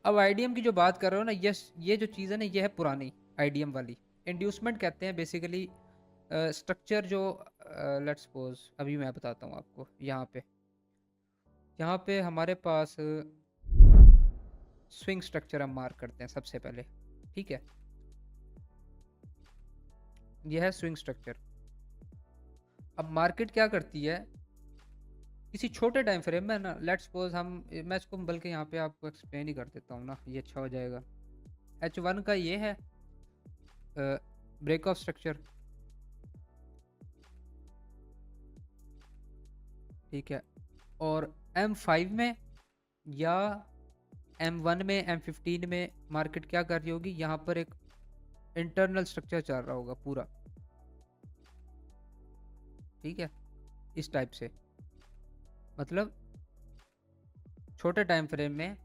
अब आईडीएम की जो बात कर रहे हो ना, ये जो चीज़ है ना, ये है पुरानी आईडीएम वाली। इंड्यूसमेंट कहते हैं बेसिकली स्ट्रक्चर जो, लेट्स सपोज अभी मैं बताता हूँ आपको। यहाँ पे हमारे पास स्विंग स्ट्रक्चर हम मार्क करते हैं सबसे पहले। ठीक है, यह है स्विंग स्ट्रक्चर। अब मार्केट क्या करती है, किसी छोटे टाइम फ्रेम में ना, लेट्स सपोज मैं इसको बल्कि यहाँ पे आपको एक्सप्लेन ही कर देता हूँ ना, ये अच्छा हो जाएगा। H1 का ये है ब्रेक ऑफ स्ट्रक्चर। ठीक है, और M5 में या M1 में, M15 में मार्केट क्या कर रही होगी, यहाँ पर एक इंटरनल स्ट्रक्चर चल रहा होगा पूरा। ठीक है, इस टाइप से, मतलब छोटे टाइम फ्रेम में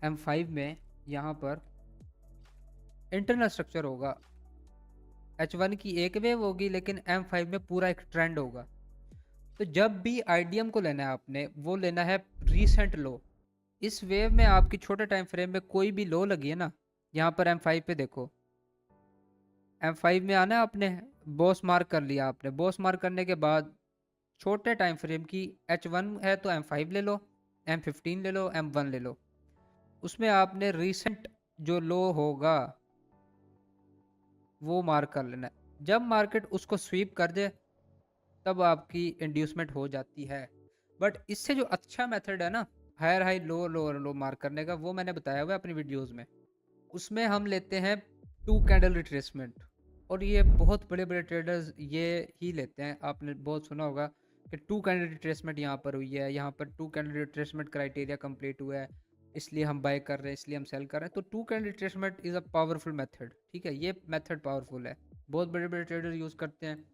M5 में यहाँ पर इंटरनल स्ट्रक्चर होगा। H1 की एक वेव होगी, लेकिन M5 में पूरा एक ट्रेंड होगा। तो जब भी आईडीएम को लेना है आपने, वो लेना है रीसेंट लो। इस वेव में आपकी छोटे टाइम फ्रेम में कोई भी लो लगी है ना, यहाँ पर M5 पे देखो, M5 में आना है आपने, बॉस मार्क कर लिया आपने। बॉस मार्क करने के बाद छोटे टाइम फ्रेम की H1 है तो M5 ले लो, M15 ले लो, M1 ले लो। उसमें आपने रीसेंट जो लो होगा वो मार्क कर लेना है। जब मार्केट उसको स्वीप कर दे तब आपकी इंड्यूसमेंट हो जाती है। बट इससे जो अच्छा मेथड है ना, हायर हाई लो लो लो मार्क करने का, वो मैंने बताया हुआ है अपनी वीडियोस में। उसमें हम लेते हैं 2 कैंडल रिट्रेसमेंट, और ये बहुत बड़े बड़े ट्रेडर्स ये ही लेते हैं। आपने बहुत सुना होगा कि 2 कैंडल रिट्रेसमेंट यहाँ पर हुई है, यहाँ पर 2 कैंडल रिट्रेसमेंट क्राइटेरिया कंप्लीट हुआ है, इसलिए हम बाय कर रहे हैं, इसलिए हम सेल कर रहे हैं। तो 2 candle retracement is a powerful method. ठीक है, ये मेथड पावरफुल है, बहुत बड़े बड़े ट्रेडर यूज़ करते हैं।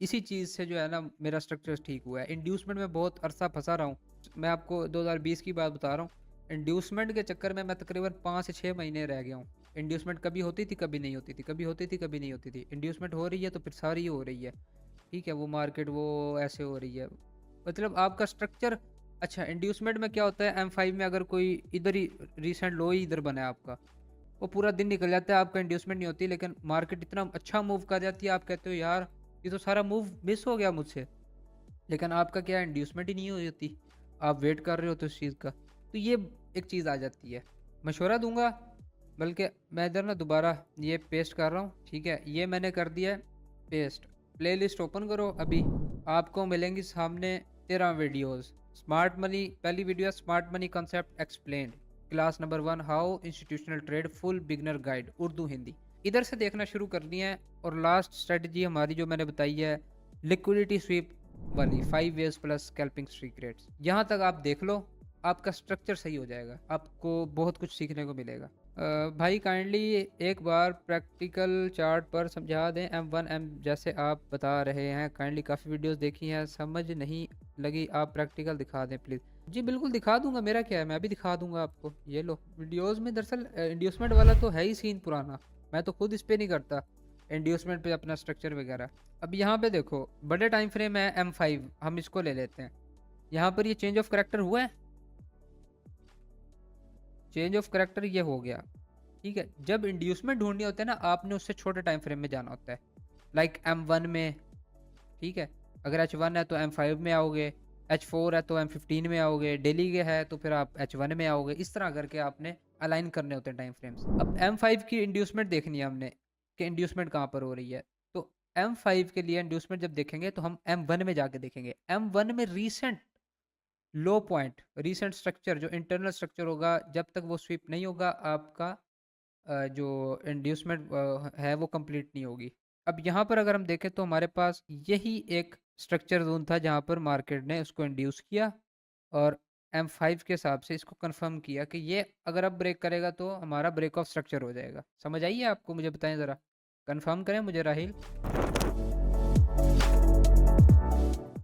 इसी चीज़ से जो है ना मेरा स्ट्रक्चर ठीक हुआ है। इंड्यूसमेंट में बहुत अरसा फंसा रहा हूँ। मैं आपको 2020 की बात बता रहा हूँ। इंड्यूसमेंट के चक्कर में मैं तकरीबन 5 से 6 महीने रह गया हूँ। इंड्यूसमेंट कभी होती थी, कभी नहीं होती थी, कभी होती थी, कभी नहीं होती थी। इंड्यूसमेंट हो रही है तो फिर सारी हो रही है। ठीक है, वो मार्केट वो ऐसे हो रही है, मतलब आपका स्ट्रक्चर। अच्छा, इंड्यूसमेंट में क्या होता है, M5 में अगर कोई इधर ही रिसेंट लो ही इधर बना है आपका, वो पूरा दिन निकल जाता है, आपका इंड्यूसमेंट नहीं होती, लेकिन मार्केट इतना अच्छा मूव कर जाती है, आप कहते हो यार ये तो सारा मूव मिस हो गया मुझसे। लेकिन आपका क्या इंड्यूसमेंट ही नहीं हुई होती, आप वेट कर रहे हो तो इस चीज़ का। तो ये एक चीज़ आ जाती है। मशवरा दूंगा, बल्कि मैं इधर ना दोबारा ये पेस्ट कर रहा हूँ। ठीक है, ये मैंने कर दिया है पेस्ट। प्लेलिस्ट ओपन करो, अभी आपको मिलेंगी सामने 13 वीडियोस। स्मार्ट मनी पहली वीडियो है, smart money concept explained, class number 1 how institutional trade full beginner guide, Urdu Hindi. इधर से देखना शुरू करनी है। और लास्ट स्ट्रेटजी हमारी जो मैंने बताई है, लिक्विडिटी स्वीप वाली 5 ways plus scalping streak rates, यहाँ तक आप देख लो, आपका स्ट्रक्चर सही हो जाएगा, आपको बहुत कुछ सीखने को मिलेगा। भाई काइंडली एक बार प्रैक्टिकल चार्ट पर समझा दें। M1 M जैसे आप बता रहे हैं, काइंडली काफ़ी वीडियोस देखी हैं, समझ नहीं लगी, आप प्रैक्टिकल दिखा दें प्लीज़। जी बिल्कुल दिखा दूंगा, मेरा क्या है, मैं भी दिखा दूंगा आपको। ये लो वीडियोस में दरअसल इंड्यूसमेंट वाला तो है ही सीन पुराना, मैं तो खुद इस पे नहीं करता इंड्यूसमेंट पे अपना स्ट्रक्चर वगैरह। अब यहाँ पे देखो, बड़े टाइम फ्रेम है M5, हम इसको ले लेते हैं। यहाँ पर ये चेंज ऑफ करेक्टर हुआ है, चेंज ऑफ करेक्टर ये हो गया। ठीक है, जब इंड्यूसमेंट ढूंढनी होता है ना, आपने उससे छोटे टाइम फ्रेम में जाना होता है, लाइक M1 में। ठीक है, अगर H1 है तो M5 में आओगे, H4 है तो M15 में आओगे, डेली के है तो फिर आप H1 में आओगे। इस तरह करके आपने अलाइन करने होते हैं टाइम फ्रेम्स। अब M5 की इंड्यूसमेंट देखनी है हमने कि इंड्यूसमेंट कहाँ पर हो रही है। तो M5 के लिए इंड्यूसमेंट जब देखेंगे तो हम M1 में जाके देखेंगे। M1 में रीसेंट लो पॉइंट, रीसेंट स्ट्रक्चर जो इंटरनल स्ट्रक्चर होगा, जब तक वो स्वीप नहीं होगा आपका जो इंड्यूसमेंट है वो कंप्लीट नहीं होगी। अब यहाँ पर अगर हम देखें तो हमारे पास यही एक स्ट्रक्चर जोन था जहाँ पर मार्केट ने उसको इंड्यूस किया, और M5 के हिसाब से इसको कंफर्म किया कि ये अगर अब ब्रेक करेगा तो हमारा ब्रेक ऑफ स्ट्रक्चर हो जाएगा। समझ आइए आपको, मुझे बताएं ज़रा, कंफर्म करें मुझे राहिल।